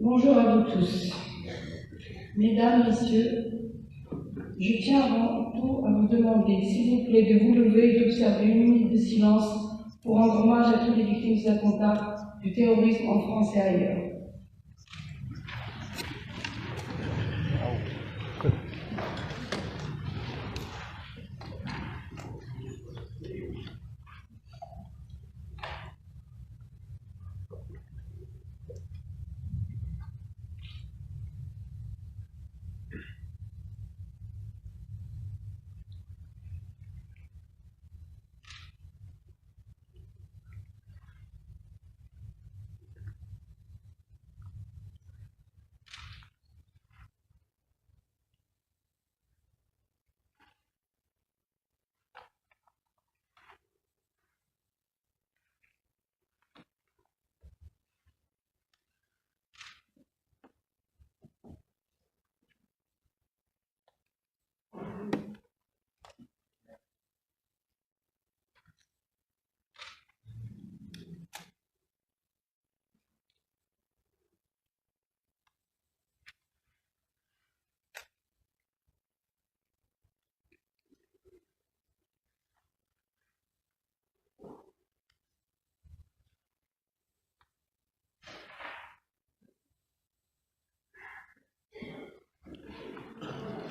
Bonjour à vous tous. Mesdames, Messieurs, je tiens avant tout à vous demander, s'il vous plaît, de vous lever et d'observer une minute de silence pour rendre hommage à toutes les victimes attentats du terrorisme en France et ailleurs.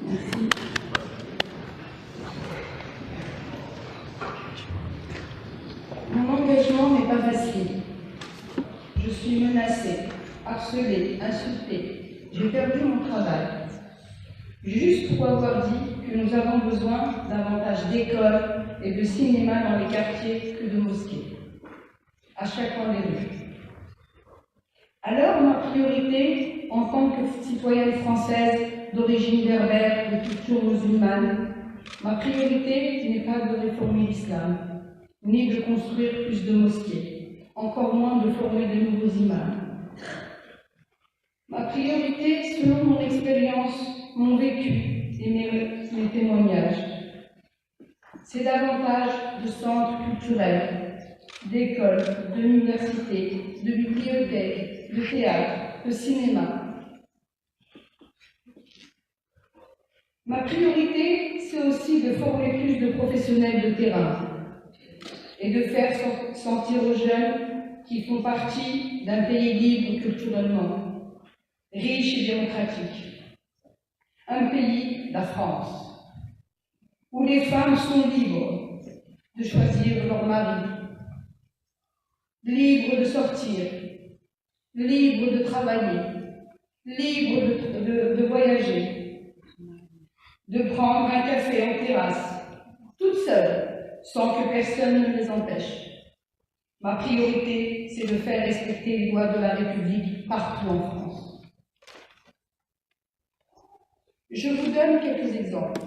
Merci. Mon engagement n'est pas facile. Je suis menacée, harcelée, insultée. J'ai perdu mon travail. Juste pour avoir dit que nous avons besoin davantage d'écoles et de cinéma dans les quartiers que de mosquées, à chaque coin des rues. Alors, ma priorité, en tant que citoyenne française d'origine berbère, de culture musulmane, ma priorité n'est pas de réformer l'islam, ni de construire plus de mosquées, encore moins de former de nouveaux imams. Ma priorité, selon mon expérience, mon vécu et mes témoignages, c'est davantage de centres culturels, d'écoles, d'universités, de bibliothèques, de théâtre, de cinéma. Ma priorité, c'est aussi de former plus de professionnels de terrain et de faire sentir aux jeunes qui font partie d'un pays libre culturellement, riche et démocratique. Un pays, la France, où les femmes sont libres de choisir leur mari, libres de sortir, libres de travailler, libres de voyager, de prendre un café en terrasse, toutes seules, sans que personne ne les empêche. Ma priorité, c'est de faire respecter les lois de la République partout en France. Je vous donne quelques exemples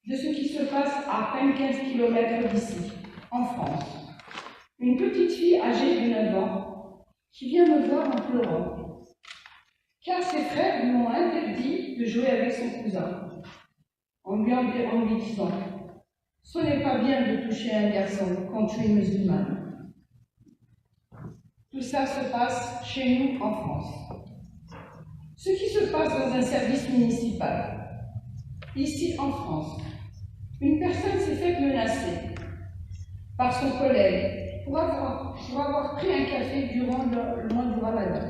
de ce qui se passe à peine 15 km d'ici, en France. Une petite fille âgée de 9 ans qui vient me voir en pleurant, car ses frères lui ont interdit de jouer avec son cousin, en lui disant « Ce n'est pas bien de toucher un garçon quand tu es musulmane ». Tout ça se passe chez nous en France. Ce qui se passe dans un service municipal, ici en France, une personne s'est faite menacer par son collègue pour avoir pris un café durant le mois du Ramadan,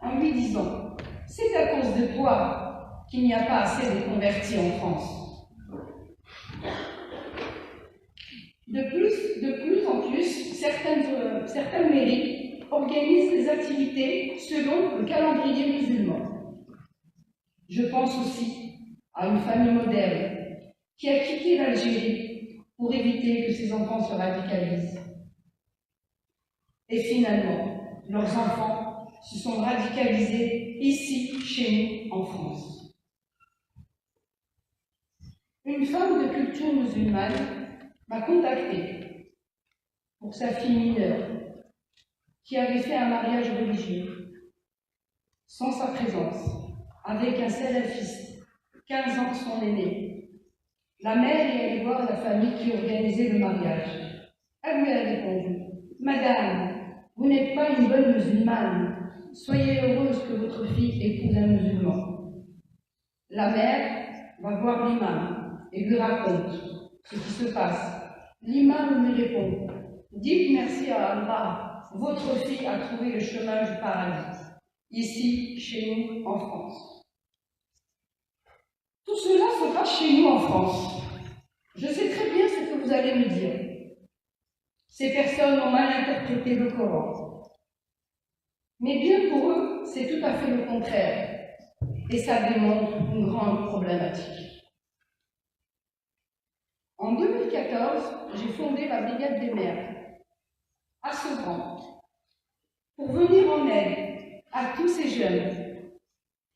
en lui disant « C'est à cause de toi qu'il n'y a pas assez de convertis en France ». De plus en plus, certaines mairies organisent des activités selon le calendrier musulman. Je pense aussi à une famille moderne qui a quitté l'Algérie pour éviter que ses enfants se radicalisent. Et finalement, leurs enfants se sont radicalisés ici, chez nous, en France. Une femme de culture musulmane m'a contactée pour sa fille mineure qui avait fait un mariage religieux sans sa présence, avec un salafiste, 15 ans son aîné. La mère est allée voir la famille qui organisait le mariage. Elle lui a répondu « Madame, vous n'êtes pas une bonne musulmane. Soyez heureuse que votre fille épouse un musulman. La mère va voir l'imam et lui raconte ce qui se passe. L'imam lui répond, dites merci à Allah, votre fille a trouvé le chemin du paradis, ici, chez nous, en France. Tout cela se passe chez nous en France. Je sais très bien ce que vous allez me dire. Ces personnes ont mal interprété le Coran. Mais bien pour eux, c'est tout à fait le contraire. Et ça démontre une grande problématique. En 2014, j'ai fondé la Brigade des mères à Sevran pour venir en aide à tous ces jeunes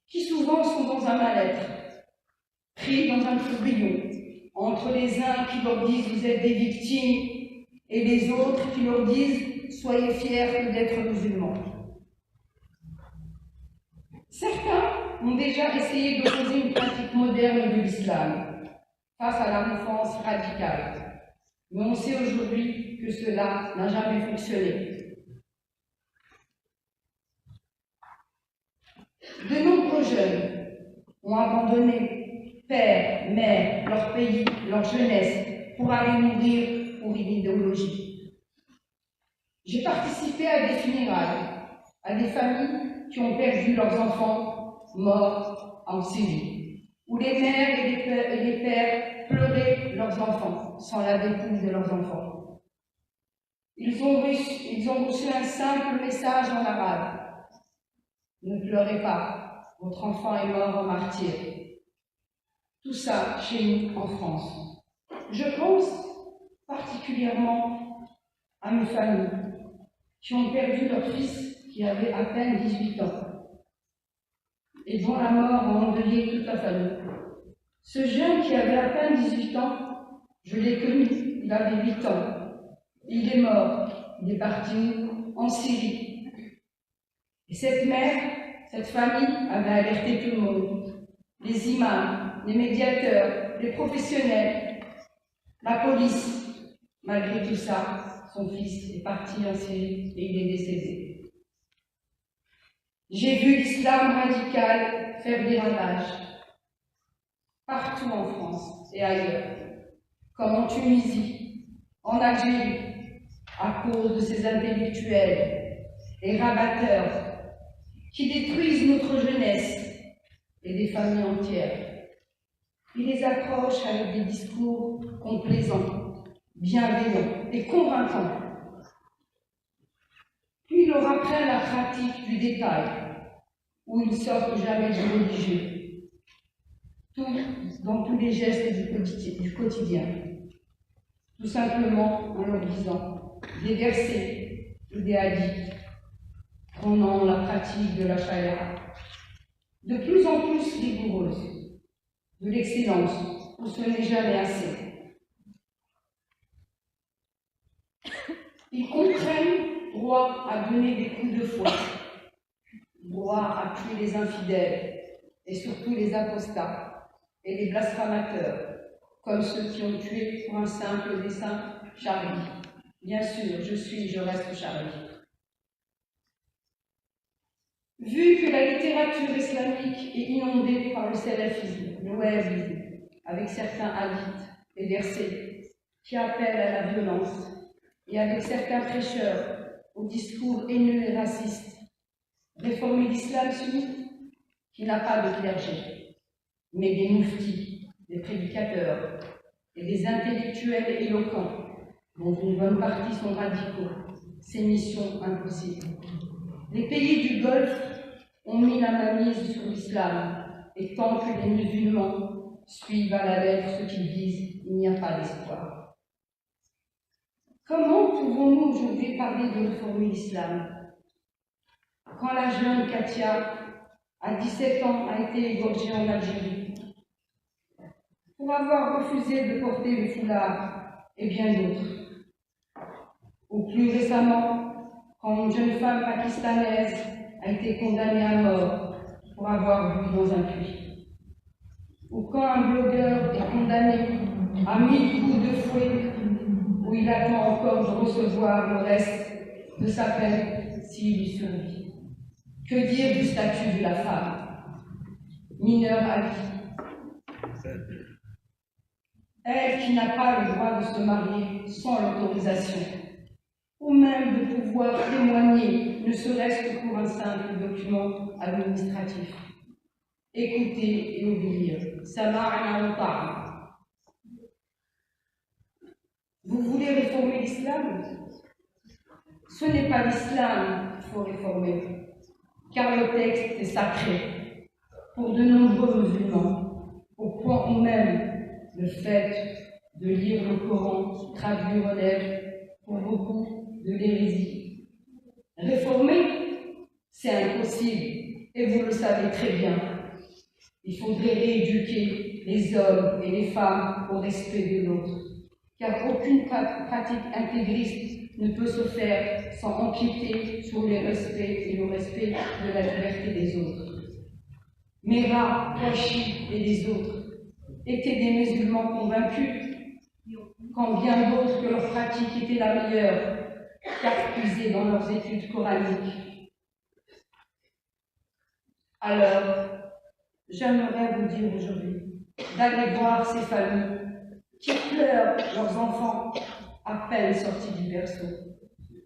qui souvent sont dans un mal-être, pris dans un tourbillon, entre les uns qui leur disent vous êtes des victimes et les autres qui leur disent soyez fiers d'être musulmans. Certains ont déjà essayé d'opposer une pratique moderne de l'islam face à la mouvance radicale, mais on sait aujourd'hui que cela n'a jamais fonctionné. De nombreux jeunes ont abandonné père, mère, leur pays, leur jeunesse pour aller mourir pour une idéologie. J'ai participé à des funérailles, à des familles qui ont perdu leurs enfants morts en Syrie, où les mères et les pères pleuraient leurs enfants sans la dépouille de leurs enfants. Ils ont reçu un simple message en arabe. Ne pleurez pas, votre enfant est mort en martyr. Tout ça chez nous en France. Je pense particulièrement à mes familles qui ont perdu leur fils qui avait à peine 18 ans et dont la mort a endeuillé toute la famille. Ce jeune qui avait à peine 18 ans, je l'ai connu, il avait 8 ans. Il est mort, il est parti en Syrie. Et cette mère, cette famille avait alerté tout le monde. Les imams, les médiateurs, les professionnels, la police. Malgré tout ça, son fils est parti en Syrie et il est décédé. J'ai vu l'islam radical faire des ravages partout en France et ailleurs, comme en Tunisie, en Algérie, à cause de ces intellectuels et rabatteurs qui détruisent notre jeunesse et des familles entières. Ils les accrochent avec des discours complaisants, bienveillants et convaincants. Puis ils leur apprennent la pratique du détail, où ils ne sortent jamais du religieux, tout dans tous les gestes du quotidien, tout simplement en leur disant des versets ou des hadiths, prônant la pratique de la charia, de plus en plus rigoureuse, de l'excellence, où ce n'est jamais assez. Ils comprennent droit à donner des coups de fouet, droit à tuer les infidèles et surtout les apostats et les blasphémateurs, comme ceux qui ont tué pour un simple dessein Charlie. Bien sûr, je reste Charlie. Vu que la littérature islamique est inondée par le salafisme, le wahhabisme, avec certains hadiths et versets qui appellent à la violence, et avec certains prêcheurs au discours haineux et raciste, réformer l'islam sunnite qui n'a pas de clergé, mais des mouftis, des prédicateurs et des intellectuels éloquents, dont une bonne partie sont radicaux, c'est mission impossible. Les pays du Golfe ont mis la mainmise sur l'islam, et tant que les musulmans suivent à la lettre ce qu'ils disent, il n'y a pas d'espoir. Comment pouvons-nous aujourd'hui parler de réformer l'islam quand la jeune Katia, à 17 ans, a été égorgée en Algérie pour avoir refusé de porter le foulard et bien d'autres? Ou plus récemment, quand une jeune femme pakistanaise a été condamnée à mort pour avoir bu dans un puits. Ou quand un blogueur est condamné à 1000 coups de fouet, où il attend encore de recevoir le reste de sa peine s'il lui survit. Que dire du statut de la femme, mineure à vie? Elle qui n'a pas le droit de se marier sans l'autorisation, ou même de pouvoir témoigner, ne serait-ce que pour un simple document administratif. Écouter et obéir. Sama'na wa ta'a. Vous voulez réformer l'islam? Ce n'est pas l'islam qu'il faut réformer, car le texte est sacré pour de nombreux musulmans, au point où même le fait de lire le Coran traduit relève pour beaucoup de l'hérésie. Réformer, c'est impossible, et vous le savez très bien. Il faudrait rééduquer les hommes et les femmes au respect de l'autre, car aucune pratique intégriste ne peut se faire sans empiéter sur le respect et le respect de la liberté des autres. Mera, Kouachi et les autres étaient des musulmans convaincus, quand bien d'autres que leur pratique était la meilleure, car puisée dans leurs études coraniques. Alors, j'aimerais vous dire aujourd'hui d'aller voir ces familles qui pleurent leurs enfants à peine sortis du berceau.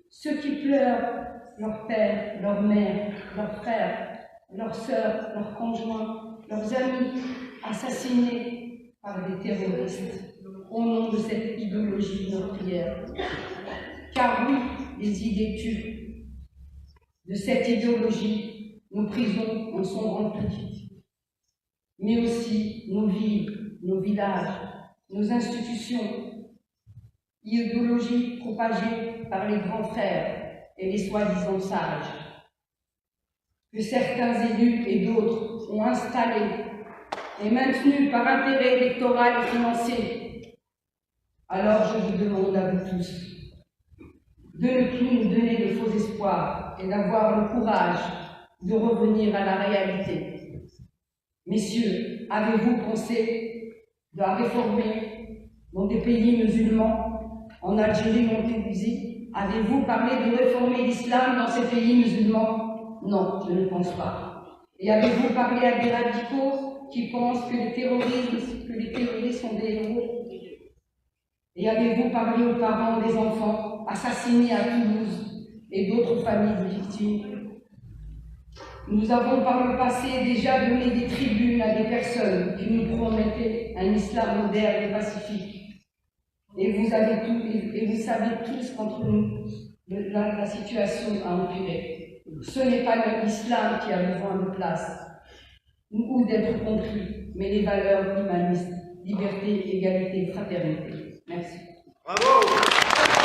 Ceux qui pleurent leur père, leur mère, leurs frères, leurs sœurs, leurs conjoints, leurs amis assassinés par des terroristes au nom de cette idéologie meurtrière. Car oui, les idées tuent. De cette idéologie, nos prisons en sont remplies, mais aussi nos villes, nos villages, nos institutions, idéologie propagée par les grands frères et les soi-disant sages, que certains élus et d'autres ont installés et maintenus par intérêt électoral et financier. Alors je vous demande à vous tous de ne plus nous donner de faux espoirs et d'avoir le courage de revenir à la réalité. Messieurs, avez-vous pensé de réformer dans des pays musulmans, en Algérie, en Tunisie? Avez-vous parlé de réformer l'islam dans ces pays musulmans? Non, je ne pense pas. Et avez-vous parlé à des radicaux qui pensent que les terroristes sont des héros? Et avez-vous parlé aux parents des enfants assassinés à Toulouse et d'autres familles de victimes? Nous avons par le passé déjà donné des tribunes à des personnes qui nous promettaient un islam moderne et pacifique. Et vous savez tous qu'entre nous, la situation a empiré. Ce n'est pas l'islam qui a besoin de place ou d'être compris, mais les valeurs humanistes, liberté, égalité, fraternité. Merci. Bravo!